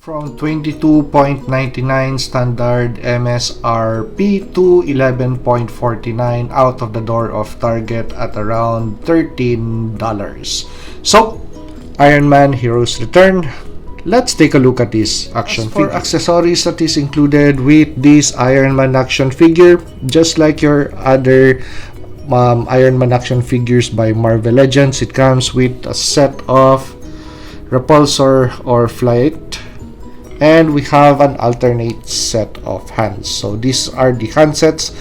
from 22.99 standard MSRP to 11.49 out of the door of Target at around $13. So, Ironman Heroes Return. Let's take a look at this action figure. For accessories that is included with this Ironman action figure, just like your other Ironman action figures by Marvel Legends, it comes with a set of repulsor or flight, and we have an alternate set of hands. So these are the handsets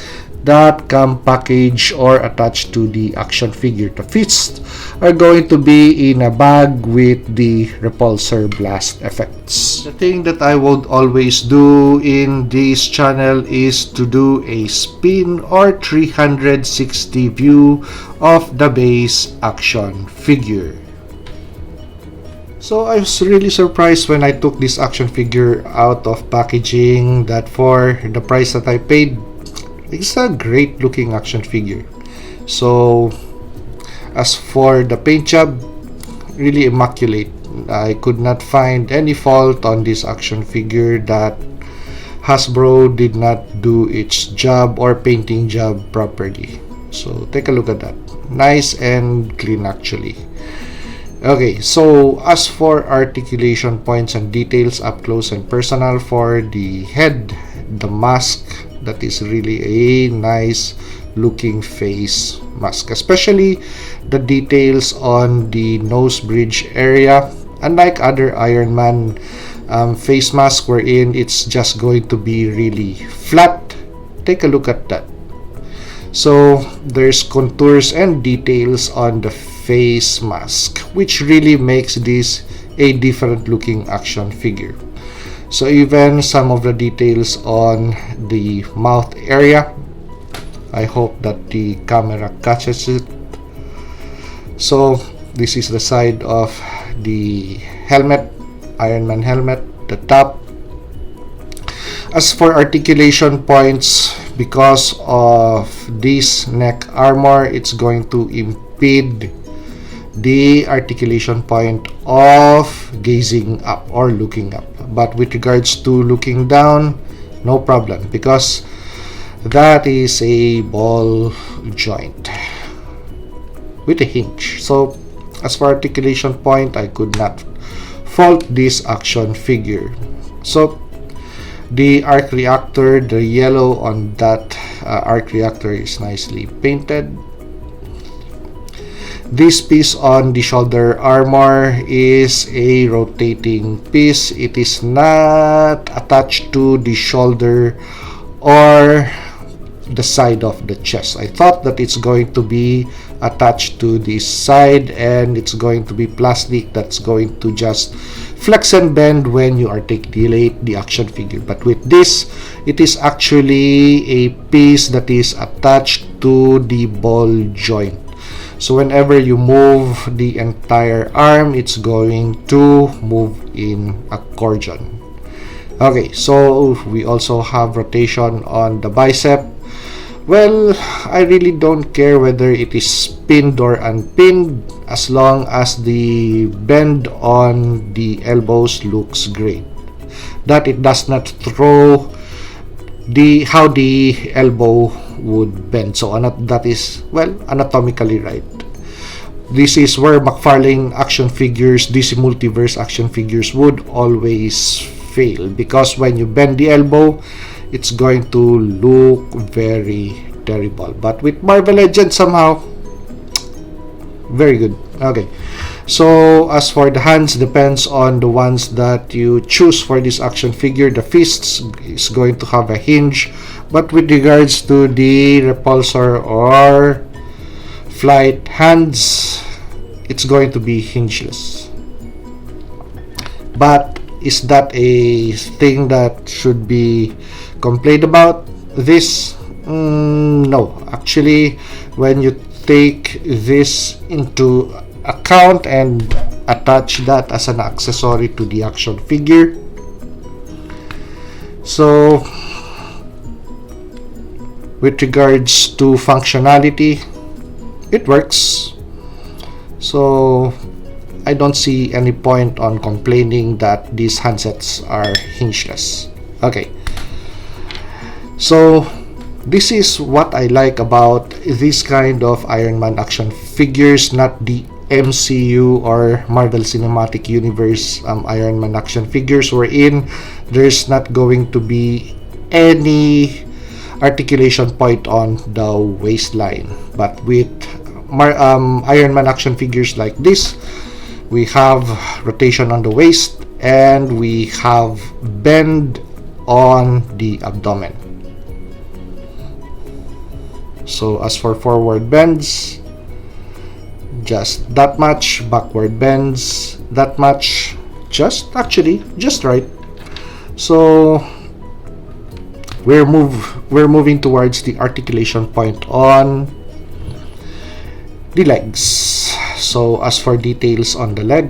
that come packaged or attached to the action figure. The fists are going to be in a bag with the repulsor blast effects. The thing that I would always do in this channel is to do a spin or 360 view of the base action figure. So I was really surprised when I took this action figure out of packaging that for the price that I paid, it's a great looking action figure. So as for the paint job, really immaculate. I could not find any fault on this action figure that Hasbro did not do its job or painting job properly. So take a look at that. Nice and clean actually. Okay, so as for articulation points and details up close and personal for the head, the mask, that is really a nice looking face mask, especially the details on the nose bridge area. Unlike other Ironman face mask wherein it's just going to be really flat, take a look at that. So there's contours and details on the face mask, which really makes this a different looking action figure. So even some of the details on the mouth area, I hope that the camera catches it. So this is the side of the helmet, Ironman helmet, the top. As for articulation points, because of this neck armor, it's going to impede the articulation point of gazing up or looking up. But with regards to looking down, no problem, because that is a ball joint with a hinge. So as for articulation point, I could not fault this action figure. So the arc reactor, the yellow on that arc reactor is nicely painted. This piece on the shoulder armor is a rotating piece. It is not attached to the shoulder or the side of the chest. I thought that it's going to be attached to this side and it's going to be plastic that's going to just flex and bend when you articulate the action figure. But with this, it is actually a piece that is attached to the ball joint. So whenever you move the entire arm, it's going to move in accordion. Okay, so we also have rotation on the bicep. Well, I really don't care whether it is pinned or unpinned, as long as the bend on the elbows looks great. That it does not throw how the elbow would bend. So that is, well, anatomically right. This is where McFarlane action figures, DC Multiverse action figures would always fail, because when you bend the elbow, it's going to look very terrible. But with Marvel Legends, somehow very good. Okay, so as for the hands, depends on the ones that you choose for this action figure. The fists is going to have a hinge, but with regards to the repulsor or flight hands, it's going to be hingeless. But is that a thing that should be complained about? This? No. Actually, when you take this into account and attach that as an accessory to the action figure, so with regards to functionality, it works. So I don't see any point on complaining that these handsets are hingeless. Okay, so this is what I like about this kind of Iron Man action figures, not the MCU or Marvel Cinematic Universe Iron Man action figures, wherein there's not going to be any articulation point on the waistline. But with Iron Man action figures like this, we have rotation on the waist and we have bend on the abdomen. So as for forward bends, just that much, backward bends that much, just right. So we're moving towards the articulation point on the legs. So as for details on the leg,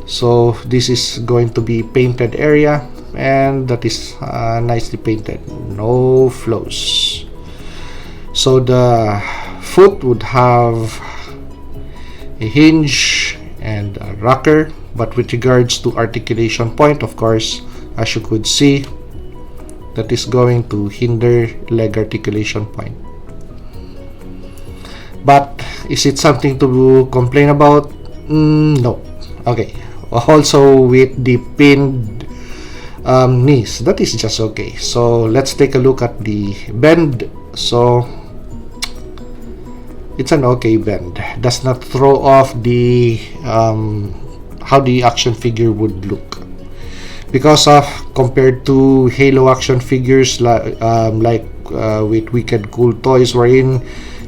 so this is going to be painted area, and that is nicely painted, no flows. So the foot would have a hinge and a rocker, but with regards to articulation point, of course, as you could see, that is going to hinder leg articulation point. But is it something to complain about? No. Okay. Also with the pinned knees, that is just okay. So let's take a look at the bend. So it's an okay bend. Does not throw off the how the action figure would look, because of compared to Halo action figures like with Wicked Cool Toys, wherein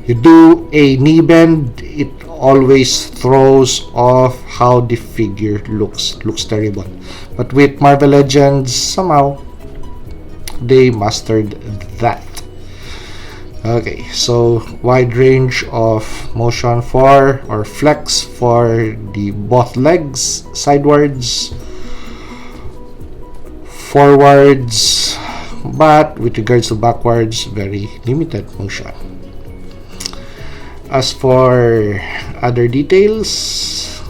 you do a knee bend, it always throws off how the figure looks terrible. But with Marvel Legends, somehow they mastered that. Okay, so wide range of motion for or flex for the both legs, sidewards, forwards, but with regards to backwards, very limited motion. As for other details,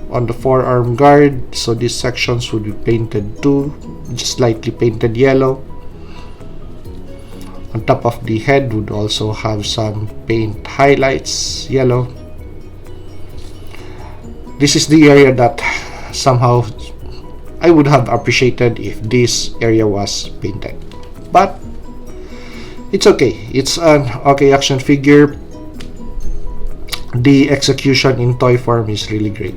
on the forearm guard, so these sections would be painted too, just slightly painted yellow. On top of the head would also have some paint highlights, yellow. This is the area that somehow I would have appreciated if this area was painted, but it's okay. It's an okay action figure. The execution in toy form is really great.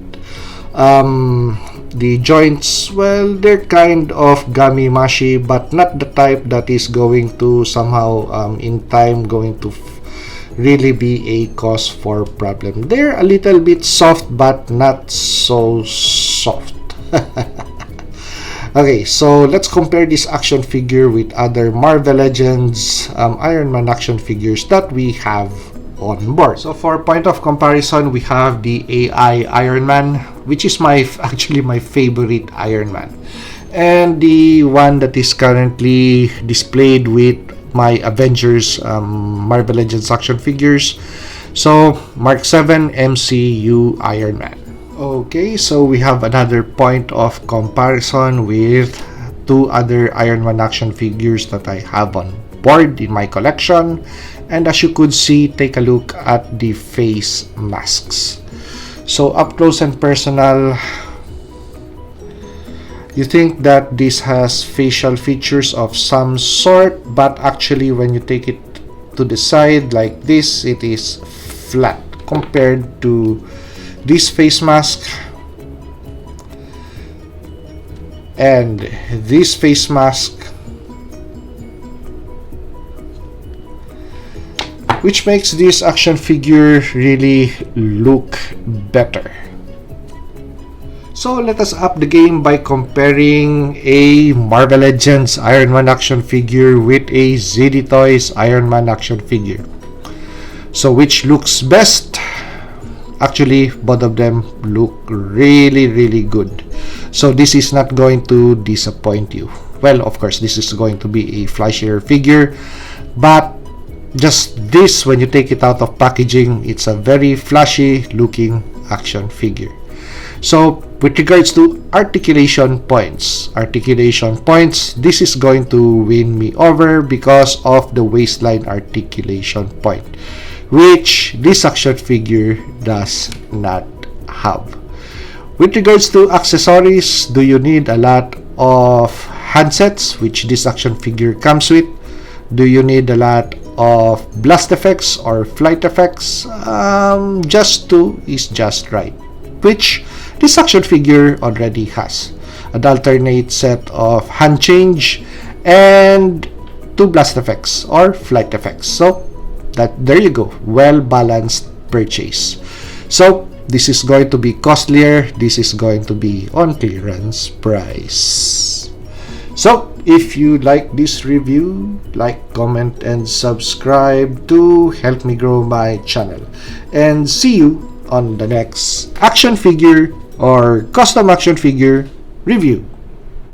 The joints, well, they're kind of gummy mushy, but not the type that is going to somehow in time going to really be a cause for problem. They're a little bit soft, but not so soft. Okay, so let's compare this action figure with other Marvel Legends Iron Man action figures that we have on board. So for point of comparison, we have the AI Iron Man, which is actually my favorite Iron Man, and the one that is currently displayed with my Avengers Marvel Legends action figures. So Mark 7 MCU Iron Man. Okay, so we have another point of comparison with two other Iron Man action figures that I have on board in my collection. And as you could see, take a look at the face masks. So up close and personal, you think that this has facial features of some sort, but actually when you take it to the side like this, it is flat compared to this face mask and this face mask, which makes this action figure really look better. So let us up the game by comparing a Marvel Legends Iron Man action figure with a ZD Toys Iron Man action figure. So which looks best? Actually, both of them look really good. So this is not going to disappoint you. Well, of course, this is going to be a flashier figure, but just this, when you take it out of packaging, it's a very flashy looking action figure. So with regards to articulation points, this is going to win me over because of the waistline articulation point, which this action figure does not have. With regards to accessories, do you need a lot of handsets, which this action figure comes with? Do you need a lot of blast effects or flight effects? Just two is just right, which this action figure already has. An alternate set of hand change and two blast effects or flight effects. So there you go, well balanced purchase. So this is going to be costlier, this is going to be on clearance price. So if you like this review, like, comment, and subscribe to help me grow my channel. And see you on the next action figure or custom action figure review.